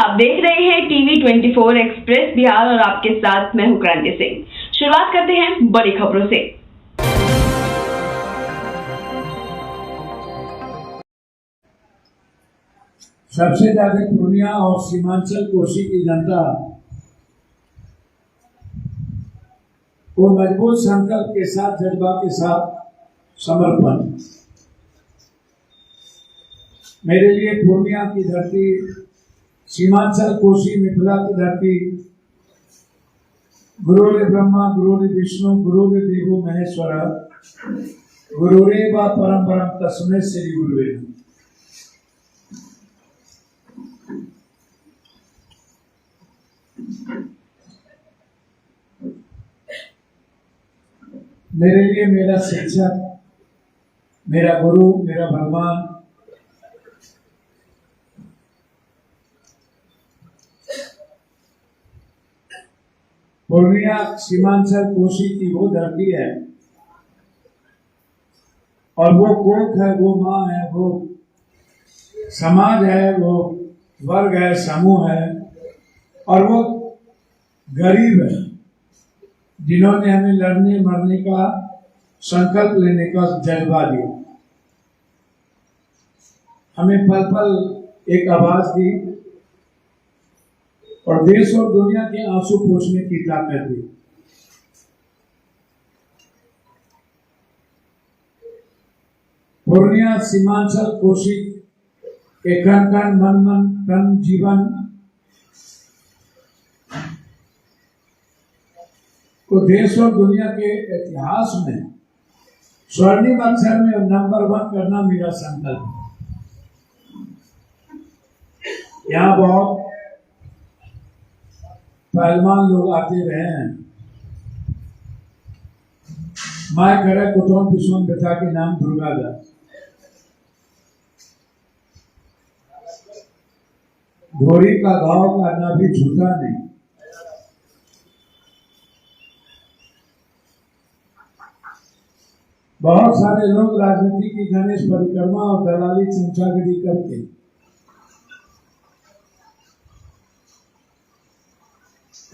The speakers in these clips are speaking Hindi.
आप देख रहे हैं टीवी 24 एक्सप्रेस बिहार और आपके साथ मैं हूं क्रांति सिंह। शुरुआत करते हैं बड़ी खबरों से। सबसे ज्यादा पूर्णिया और सीमांचल कोसी की जनता को मजबूत संकल्प के साथ, जज्बा के साथ समर्पण। मेरे लिए पूर्णिया की धरती, सीमांचल कोसी मिथिला की धरती, गुरुरे ब्रह्मा गुरुरे विष्णु गुरुरे देवो महेश्वर, गुरुरेव परम परम तस्मै श्री गुरुवे। मेरे लिए मेरा शिक्षक, मेरा गुरु, मेरा भगवान पूर्णिया सीमांचल कोसी की वो धरती है, और वो कोख है, वो माँ है, वो समाज है, वो वर्ग है, समूह है, और वो गरीब है जिन्होंने हमें लड़ने मरने का संकल्प लेने का जज्बा दिया, हमें पल पल एक आवाज दी और देश और दुनिया के आंसू पोंछने की ताकत दी। पूर्णिया सीमांचल कोसी के कण कण मन मन तन जीवन को देश और दुनिया के इतिहास में स्वर्णिम अक्षर में नंबर 1 करना मेरा संकल्प है। यहाँ बहुत पहलवान लोग आते रहे हैं, माय करे कुटुम पिछुन पिता के नाम दुर्गादास। घोड़ी का घाव करना भी झूठा नहीं। बहुत सारे लोग राजनीति की गणेश परिक्रमा और दलाली चमचागिरी करके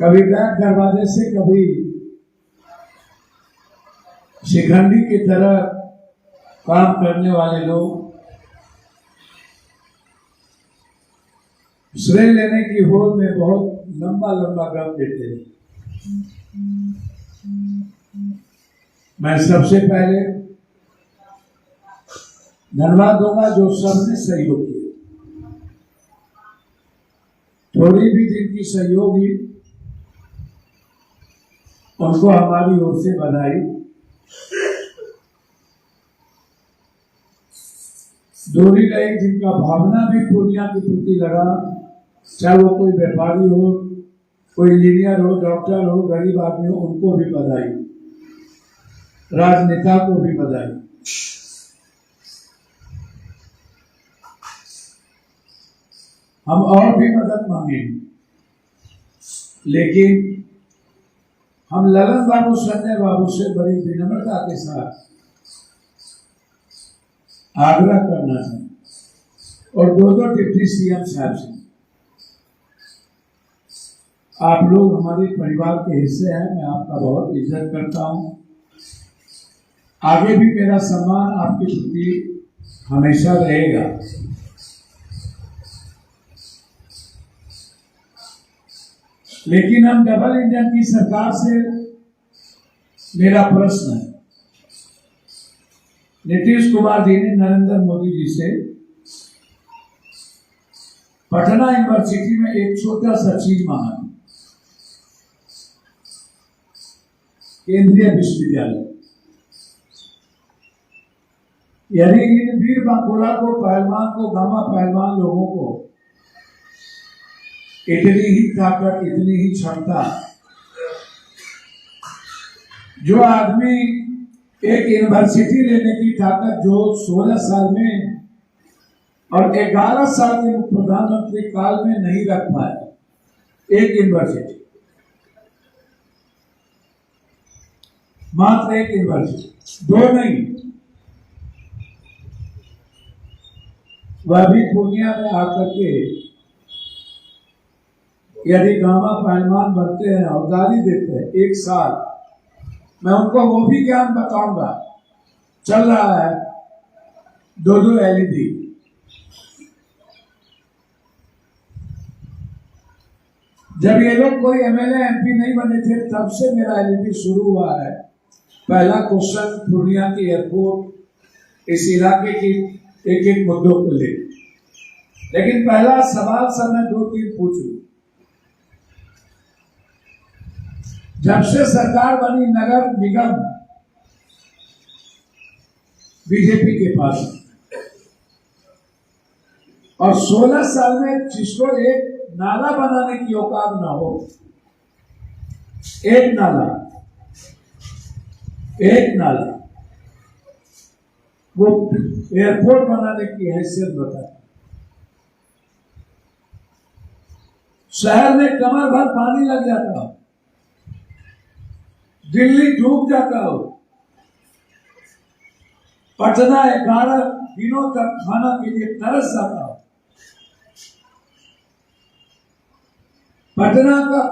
कभी बैक दरवाजे से, कभी शिखंडी की तरह काम करने वाले लोग श्रेय लेने की होड़ में बहुत लंबा लंबा गप देते हैं। मैं सबसे पहले धन्यवाद दूंगा जो सबने सहयोग किया। थोड़ी भी जिनकी सहयोग हुई उनको हमारी ओर से बधाई। दूरी रही जिनका भावना भी पूर्णिया के प्रति लगा, चाहे वो कोई व्यापारी हो, कोई इंजीनियर हो, डॉक्टर हो, गरीब आदमी हो, उनको भी बधाई। राजनेता को भी बधाई। हम और भी मदद मांगेंगे, लेकिन हम ललन बाबू, संजय बाबू से बड़ी विनम्रता के साथ आग्रह करना चाहिए, और दो डिप्टी सीएम साहब से, आप लोग हमारे परिवार के हिस्से हैं, मैं आपका बहुत इज्जत करता हूं। आगे भी मेरा सम्मान आपके प्रति हमेशा रहेगा। लेकिन हम डबल इंजन की सरकार से, मेरा प्रश्न है, नीतीश कुमार जी ने नरेंद्र मोदी जी से पटना यूनिवर्सिटी में एक छोटा सा चीज मांगा, केंद्रीय विश्वविद्यालय। यदि इन वीर बांकुड़ा को, पहलवान को, गामा पहलवान लोगों को इतनी ही ताकत, इतनी ही क्षमता, जो आदमी एक यूनिवर्सिटी लेने की ताकत जो 16 साल में और 11 साल के प्रधानमंत्री काल में नहीं रख पाया, एक यूनिवर्सिटी, मात्र एक यूनिवर्सिटी, 2 नहीं, वह भी पूर्णिया में आकर के यदि गामा पहलवान बनते हैं और गाली देते हैं 1 साल, मैं उनको वो भी ज्ञान बताऊंगा। चल रहा है 2-2 LED। जब ये लोग कोई MLA MP नहीं बने थे तब से मेरा LED शुरू हुआ है। पहला क्वेश्चन पूर्णिया की एयरपोर्ट, इस इलाके की एक मुद्दों को ले, लेकिन पहला सवाल सर मैं 2-3 पूछूं। जब से सरकार बनी नगर निगम बीजेपी के पास, और 16 साल में जिसको एक नाला बनाने की औकात ना हो, एक नाला वो एयरपोर्ट बनाने की हैसियत बता। शहर में कमर भर पानी लग जाता हो, दिल्ली डूब जाता हो, पटना 11 दिनों तक खाना के लिए तरस जाता हो, पटना का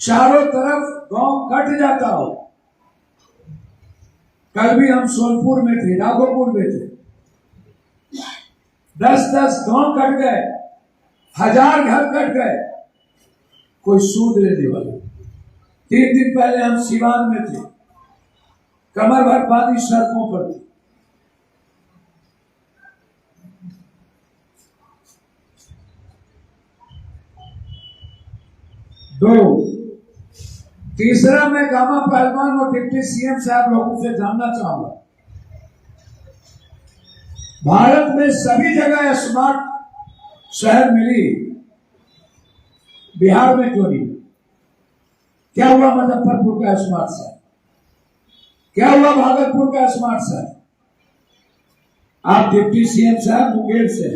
चारों तरफ गांव कट जाता हो। कल भी हम सोनपुर में थे, राघोपुर में थे, 10-10 गांव कट गए, 1000 घर कट गए, कोई सूद लेने वाला। 3 दिन पहले हम सिवान में थे, कमर भर पानी सड़कों पर थी। तीसरा, मैं गामा पहलवान और डिप्टी CM साहब लोगों से जानना चाहूंगा, भारत में सभी जगह स्मार्ट शहर मिली, बिहार में क्यों नहीं? क्या हुआ मुजफ्फरपुर का स्मार्ट शहर? क्या हुआ भागलपुर का स्मार्ट शहर? आप डिप्टी CM साहब मुंगेर से,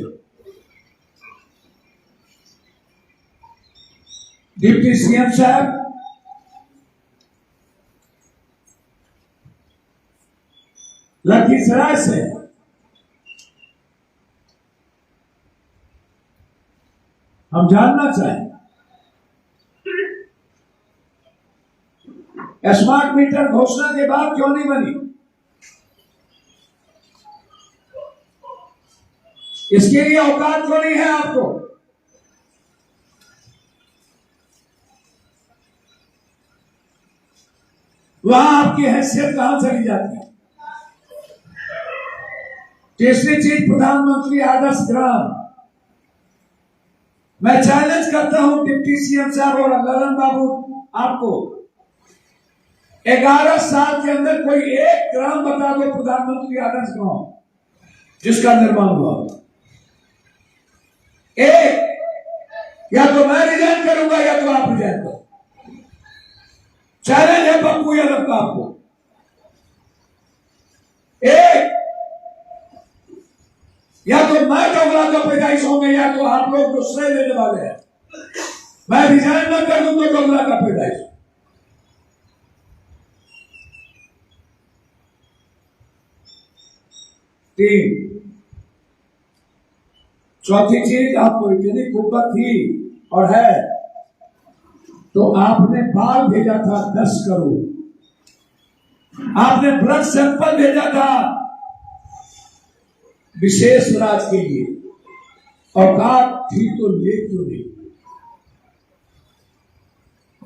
डिप्टी CM साहब लखीसराय से, हम जानना चाहें स्मार्ट मीटर घोषणा के बाद क्यों नहीं बनी? इसके लिए औकात क्यों नहीं है आपको? वहां आपकी हैसियत कहां चली जाती है? तीसरी चीज, प्रधानमंत्री आदर्श ग्राम। मैं चैलेंज करता हूं डिप्टी CM साहब और ललन बाबू आपको, 11 साल के अंदर कोई एक ग्राम बता दो प्रधानमंत्री आदर्श ग्राम जिसका निर्माण हुआ। एक, या तो मैं रिजाइन करूंगा या तो आप रिजाइन करो। चैलेंज है पप्पू यादव का आपको। एक, या तो मैं डोगरा का पैदाइश होंगे या तो आप लोग जो श्रेय लेने वाले हैं। मैं रिजाइन न कर दूं तो डोगरा का पैदाइश। चौथी चीज, आपको इतनी कुब्बत थी और है तो आपने बाल भेजा था 10 करोड़, आपने ब्लड सैंपल भेजा था विशेष राज के लिए, औकात थी तो ले क्यों नहीं?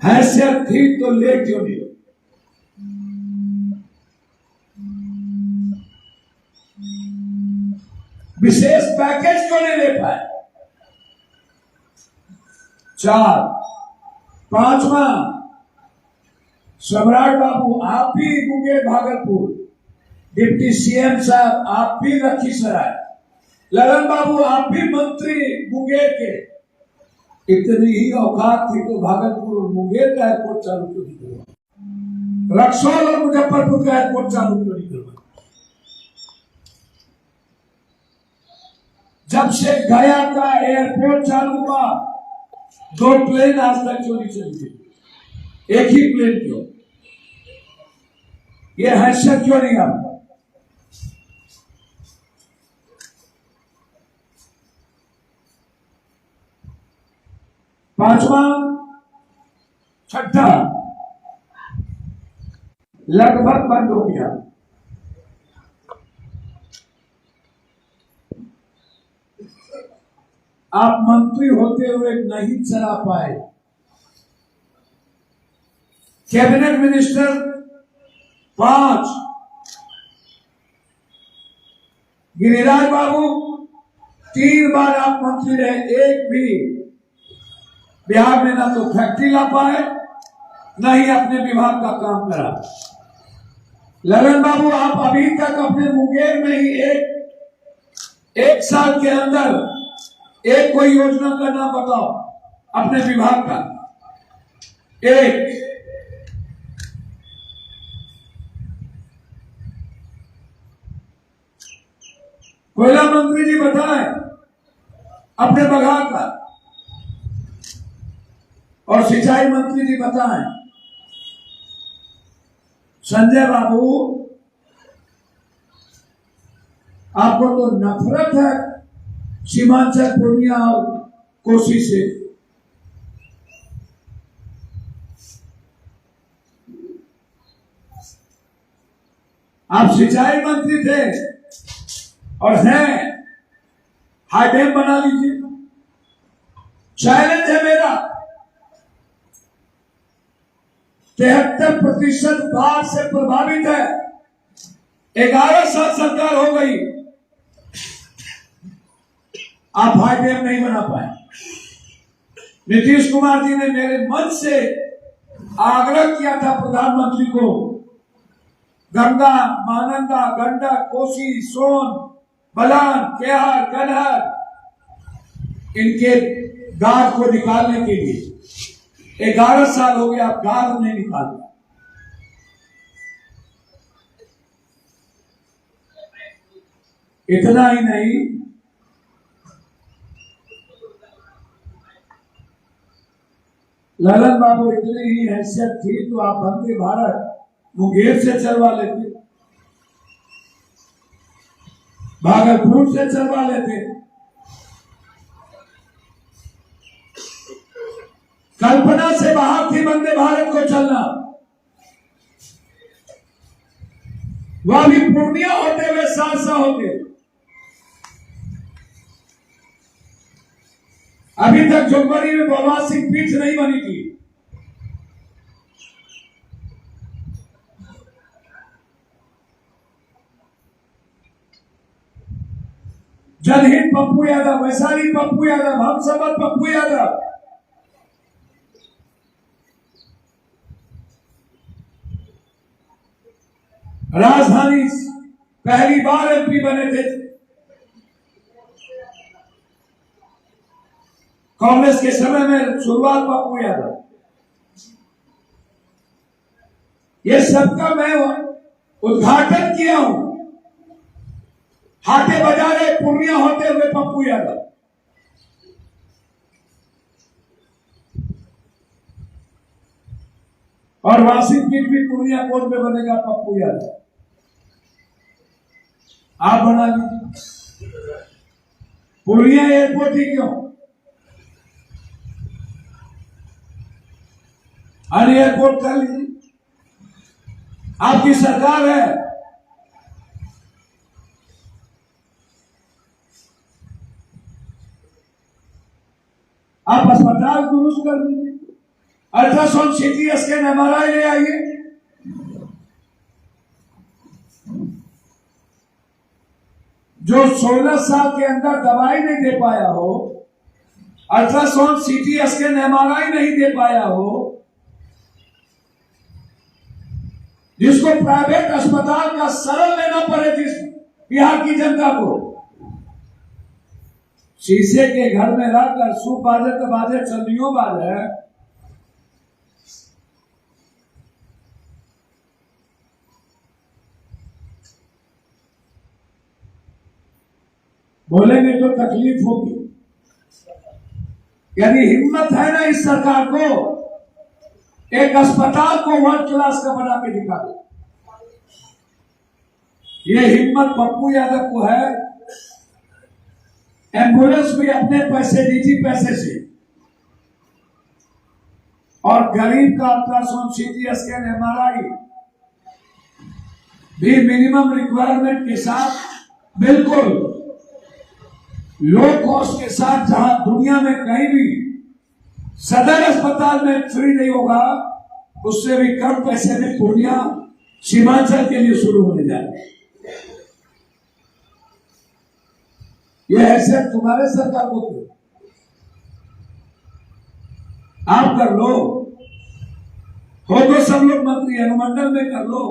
हैसियत थी तो ले क्यों नहीं? विशेष पैकेज क्यों नहीं ले पाए? 4, 5वां, सम्राट बाबू आप भी मुंगेर भागलपुर, डिप्टी CM साहब आप भी लखीसराय, ललन बाबू आप भी मंत्री मुंगेर के। इतनी ही औकात थी तो भागलपुर और मुंगेर का एयरपोर्ट चालू क्यों नहीं करवा? रक्सौल और मुजफ्फरपुर का एयरपोर्ट चालू क्यों नहीं करवा? जब से गया का एयरपोर्ट चालू हुआ 2 प्लेन आज तक क्यों नहीं चली थी? एक ही प्लेन क्यों? ये हैसियत क्यों नहीं आपका? पांचवा, छठा लगभग बंद हो गया। आप मंत्री होते हुए नहीं चला पाए। कैबिनेट मिनिस्टर 5, गिरिराज बाबू 3 बार आप मंत्री रहे, एक भी बिहार में ना तो फैक्ट्री ला पाए, न ही अपने विभाग का काम करा। ललन बाबू, आप अभी तक अपने मुंगेर में ही एक साल के अंदर एक कोई योजना का नाम बताओ अपने विभाग का। एक कोयला मंत्री जी बताएं अपने विभाग का, और सिंचाई मंत्री जी बताएं। संजय बाबू, आपको तो नफरत है सीमांचल, पूर्णिया और कोसी से। आप सिंचाई मंत्री थे और हैं, हाई डैम बना लीजिए। चैलेंज है मेरा, 73% बाढ़ से प्रभावित है। 11 साल सरकार हो गई, आप हाई डैम नहीं बना पाए। नीतीश कुमार जी ने मेरे मन से आग्रह किया था प्रधानमंत्री को, गंगा, महानंदा, गंडक, कोसी, सोन, बलान, केहर, गनहर, इनके गाद को निकालने के लिए 11 साल हो गया, आप गाद नहीं निकाल पाए। इतना ही नहीं, ललन बाबू इतनी ही हैसियत थी तो आप वंदे भारत मुंगेर से चलवा लेते, भागलपुर से चलवा लेते। कल्पना से बाहर थी वंदे भारत को चलना, वह भी पूर्णिया होते हुए सहरसा होते। अभी तक जोगबनी में बलवान सिंह पीठ नहीं बनी थी। जनहित पप्पू यादव, वैशाली पप्पू यादव, हमसफर पप्पू यादव, राजधानी पहली बार एमपी बने थे कांग्रेस के समय में, शुरुआत पप्पू यादव। ये सबका मैं उद्घाटन किया हूं। हाटे बाजारे पूर्णिया होते हुए पप्पू यादव, और वासिफ पीठ भी पूर्णिया कोर्ट में बनेगा पप्पू यादव। आप बना लीजिए। पूर्णिया एयरपोर्ट ही क्यों, अन्य एयरपोर्ट कर लीजिए, आपकी सरकार है। आप अस्पताल दुरुस्त कर दीजिए, अल्ट्रासाउंड, सीटी स्कैन, एमआरआई ले आइए। जो 16 साल के अंदर दवाई नहीं दे पाया हो, अल्ट्रासाउंड, सीटी स्कैन, एमआरआई नहीं दे पाया हो, जिसको प्राइवेट अस्पताल का शरण लेना पड़े, जिस बिहार की जनता को, शीशे के घर में रहकर सूप बाजे तो बाजे, चंदियों बाजे, बोलेंगे तो तकलीफ होगी। यदि हिम्मत है ना इस सरकार को, एक अस्पताल को वर्ल्ड क्लास का बना के दिखा दो। ये हिम्मत पप्पू यादव को है। एम्बुलेंस भी अपने पैसे, निजी पैसे से और गरीब का अल्ट्रासाउंड, सीटी स्कैन, एमआरआई भी मिनिमम रिक्वायरमेंट के साथ बिल्कुल लो कॉस्ट के साथ, जहां दुनिया में कहीं भी सदर अस्पताल में फ्री नहीं होगा, उससे भी कम पैसे में पूर्णिया सीमांचल के लिए शुरू होने जा रहे हैं। यह हैसियत तुम्हारे सरकार को क्यों? आप कर लो, हो तो सब लोग मंत्री अनुमंडल में कर लो।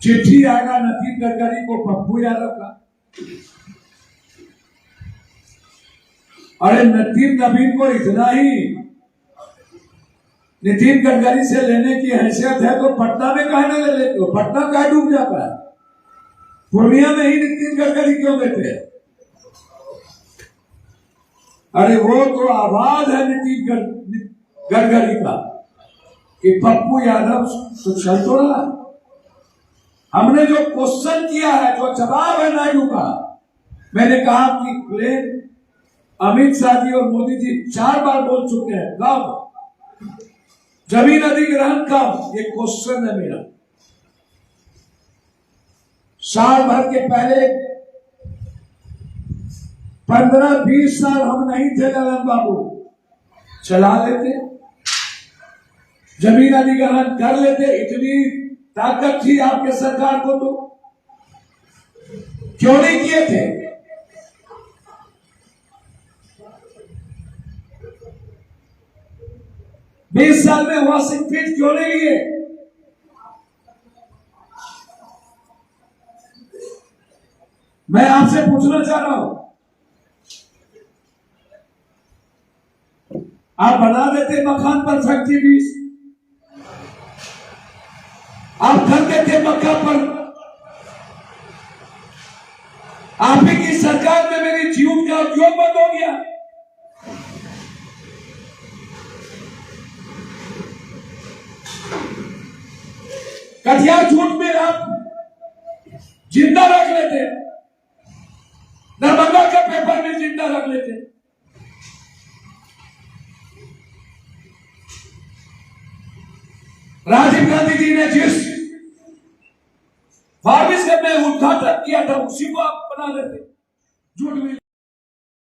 चिट्ठी आएगा नितिन गडकरी को, पप्पू यादव का। अरे नवीन को इतना ही नितिन गडकरी से लेने की हैसियत है तो पटना में कहने ले लेते हो? पटना कहा डूब जाता है, पूर्णिया में ही नितिन गडकरी क्यों देते हैं? अरे वो तो आवाज है नितिन गडकरी का कि पप्पू यादव तो चल तो रहा। हमने जो क्वेश्चन किया है, जो जवाब है नायडू का, मैंने कहा कि प्लेन अमित शाह जी और मोदी जी 4 बार बोल चुके हैं, कब जमीन अधिग्रहण कब, ये क्वेश्चन है मेरा। साल भर के पहले 15-20 साल हम नहीं थे ललन बाबू, चला लेते, जमीन अधिग्रहण कर लेते, इतनी ताकत थी आपके सरकार को, तो क्यों नहीं किए थे? बीस साल में वॉशिंग फील्ड क्यों नहीं लिए? मैं आपसे पूछना चाह रहा हूं, आप बना देते मकान पर फैक्ट्री बीस, आप कर देते मक्का पर। आप ही की सरकार में मेरी जीवन का उद्योग बंद हो गया। कटिहार झूठ में आप जिंदा रख लेते, दरभंगा के पेपर में जिंदा रख लेते। राजीव गांधी जी ने जिस फार्मेसी में उद्घाटन किया था, उसी को आप बना लेते झूठ में।